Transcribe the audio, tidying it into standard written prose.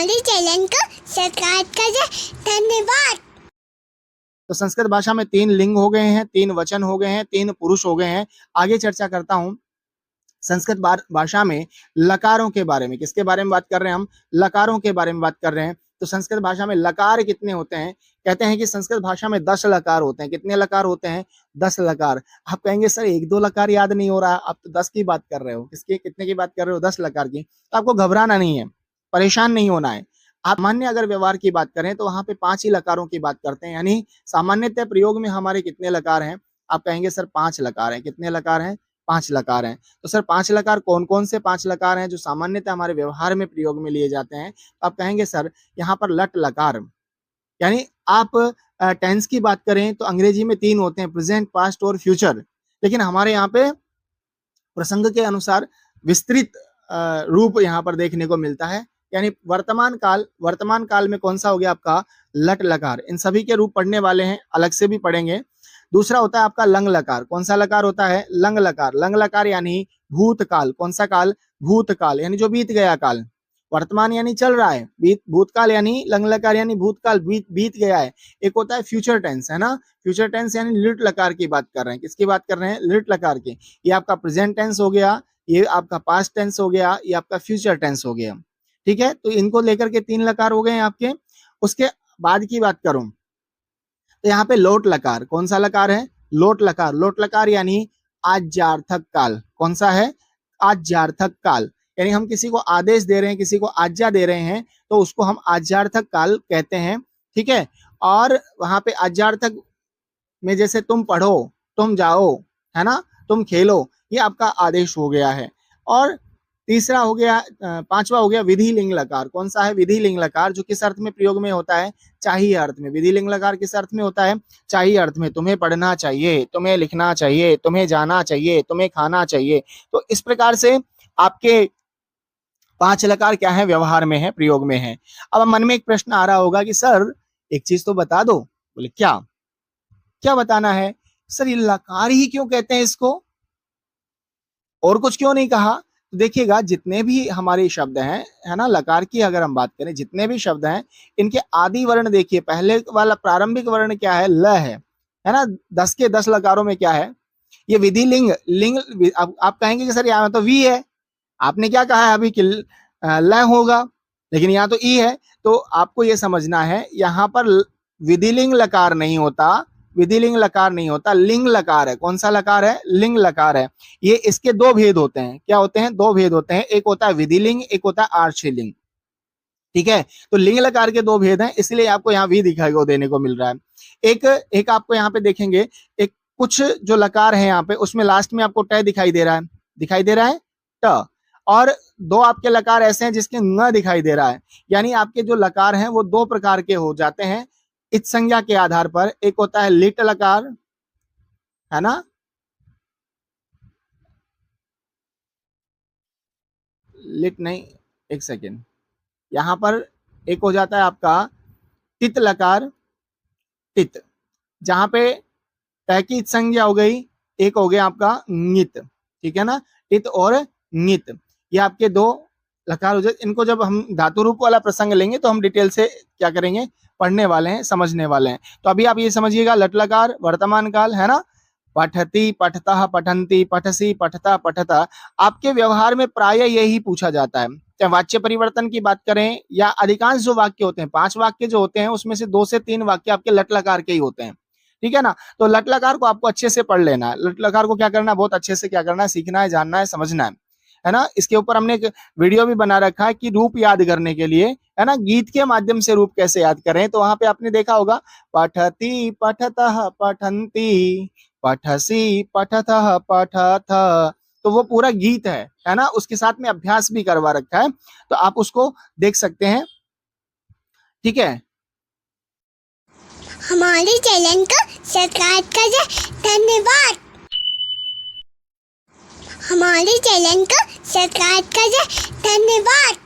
हमारे चैनल को सब्सक्राइब करें। धन्यवाद। तो संस्कृत भाषा में 3 लिंग हो गए हैं, 3 वचन हो गए हैं, 3 पुरुष हो गए हैं। आगे चर्चा करता हूं संस्कृत भाषा में लकारों के बारे में। किसके बारे में बात कर रहे हैं हम? लकारों के बारे में बात कर रहे हैं। तो संस्कृत भाषा में लकार कितने होते हैं? कहते हैं कि संस्कृत भाषा में 10 लकार होते हैं। कितने लकार होते हैं? 10 लकार। आप कहेंगे सर 1-2 लकार याद नहीं हो रहा, आप तो 10 की बात कर रहे हो। किसके कितने की बात कर रहे हो? 10 लकार की। तो आपको घबराना नहीं है, परेशान नहीं होना है। आप सामान्य अगर व्यवहार की बात करें तो वहां पे 5 ही लकारों की बात करते हैं। यानी सामान्यतः प्रयोग में हमारे कितने लकार हैं? आप कहेंगे सर 5 लकार हैं। कितने लकार हैं? 5 लकार हैं। तो सर 5 लकार कौन कौन से 5 लकार हैं जो सामान्यतः हमारे व्यवहार में प्रयोग में लिए जाते हैं? तो आप कहेंगे सर यहाँ पर लट लकार। यानी आप टेंस की बात करें तो अंग्रेजी में 3 होते हैं, प्रेजेंट, पास्ट और फ्यूचर। लेकिन हमारे यहाँ पे प्रसंग के अनुसार विस्तृत रूप यहाँ पर देखने को मिलता है। यानी वर्तमान काल में कौन सा हो गया आपका? लट लकार। इन सभी के रूप पढ़ने वाले हैं, अलग से भी पढ़ेंगे। दूसरा होता है आपका लंग लकार। कौन सा लकार होता है? लंग लकार। लंग लकार यानी भूतकाल। कौन सा काल? भूतकाल, यानी जो बीत गया काल। वर्तमान यानी चल रहा है, भूतकाल यानी लंग लकार यानी भूतकाल बीत गया है। एक होता है फ्यूचर टेंस, है ना? फ्यूचर टेंस यानी लिट लकार की बात कर रहे हैं। किसकी बात कर रहे हैं? लिट लकार की। ये आपका प्रेजेंट टेंस हो गया, ये आपका पास्ट टेंस हो गया, ये आपका फ्यूचर टेंस हो गया। ठीक है, तो इनको लेकर के 3 लकार हो गए हैं आपके। उसके बाद की बात करूं तो यहाँ पे लोट लकार। कौन सा लकार है? लोट लकार। लोट लकार यानी आज्यार्थक काल। कौन सा है? आज्यार्थक काल। यानी हम किसी को आदेश दे रहे हैं, किसी को आज्ञा दे रहे हैं, तो उसको हम आज्यार्थक काल कहते हैं। ठीक है, और वहां पे आज्यार्थक में जैसे तुम पढ़ो, तुम जाओ, है ना, तुम खेलो, ये आपका आदेश हो गया है। और तीसरा हो गया, 5वां हो गया विधि लिंग लकार। कौन सा है? विधि लिंग लकार, जो किस अर्थ में प्रयोग में होता है? चाहिए अर्थ में। विधि लिंग लकार किस अर्थ में होता है? चाहिए अर्थ में। तुम्हें पढ़ना चाहिए, तुम्हें लिखना चाहिए, तुम्हें जाना चाहिए, तुम्हें खाना चाहिए। तो इस प्रकार से आपके 5 लकार क्या है? व्यवहार में है, प्रयोग में है। अब मन में एक प्रश्न आ रहा होगा कि सर एक चीज तो बता दो। बोले क्या? क्या बताना है? सर ये लकार ही क्यों कहते हैं इसको, और कुछ क्यों नहीं कहा? तो देखिएगा, जितने भी हमारे शब्द हैं, है ना, लकार की अगर हम बात करें, जितने भी शब्द हैं, इनके आदि वर्ण देखिए। पहले वाला प्रारंभिक वर्ण क्या है? ल है ना। 10 के 10 लकारों में क्या है? ये विधि लिंग लिंग। आप कहेंगे कि सर यहाँ तो वी है, आपने क्या कहा है अभी कि ल होगा, लेकिन यहाँ तो ई है। तो आपको ये समझना है, यहाँ पर विधिलिंग लकार नहीं होता, विधिलिंग लकार नहीं होता, लिंग लकार है। कौन सा लकार है? लिंग लकार है। ये इसके 2 भेद होते हैं। क्या होते हैं? 2 भेद होते हैं। एक होता है विधिलिंग, एक होता है आर्षलिंग। ठीक है, तो लिंग लकार के 2 भेद हैं, इसलिए आपको यहाँ वी दिखाई को देने को मिल रहा है। एक आपको यहाँ पे देखेंगे, एक कुछ जो लकार है यहाँ पे, उसमें लास्ट में आपको ट दिखाई दे रहा है, दिखाई दे रहा है ट। और 2 आपके लकार ऐसे हैं जिसके न दिखाई दे रहा है। यानी आपके जो लकार हैं वो 2 प्रकार के हो जाते हैं इत संज्ञा के आधार पर। एक होता है लिट लकार, है ना, लिट नहीं, एक सेकेंड, यहां पर एक हो जाता है आपका टित लकार, टित, जहां पे ट की इत संज्ञा हो गई, एक हो गया आपका ङित। ठीक है ना, टित और ङित, ये आपके 2 लकार हो जाए। इनको जब हम धातु रूप वाला प्रसंग लेंगे तो हम डिटेल से क्या करेंगे? पढ़ने वाले हैं, समझने वाले हैं। तो अभी आप ये समझिएगा, लट लकार वर्तमान काल, है ना। पठती, पठता, पठंती, पठसी, पठता, पठता, आपके व्यवहार में प्राय यही पूछा जाता है। चाहे वाच्य परिवर्तन की बात करें या अधिकांश जो वाक्य होते हैं, 5 वाक्य जो होते हैं, उसमें से 2 से 3 वाक्य आपके लट लकार के ही होते हैं। ठीक है ना, तो लट लकार को आपको अच्छे से पढ़ लेना है। लट लकार को क्या करना है? बहुत अच्छे से क्या करना है? सीखना है, जानना है, समझना है ना। इसके ऊपर हमने एक वीडियो भी बना रखा है कि रूप याद करने के लिए, है ना, गीत के माध्यम से रूप कैसे याद करें। तो वहां पे आपने देखा होगा, पठती, पठतः, पठंती, पठसी, पठतः, पठथ, तो वो पूरा गीत है ना। उसके साथ में अभ्यास भी करवा रखा है, तो आप उसको देख सकते हैं। ठीक है, हमारे चैनल को सब्सक्राइब करें। धन्यवाद। हमारे चैनल को सब्सक्राइब करें। धन्यवाद।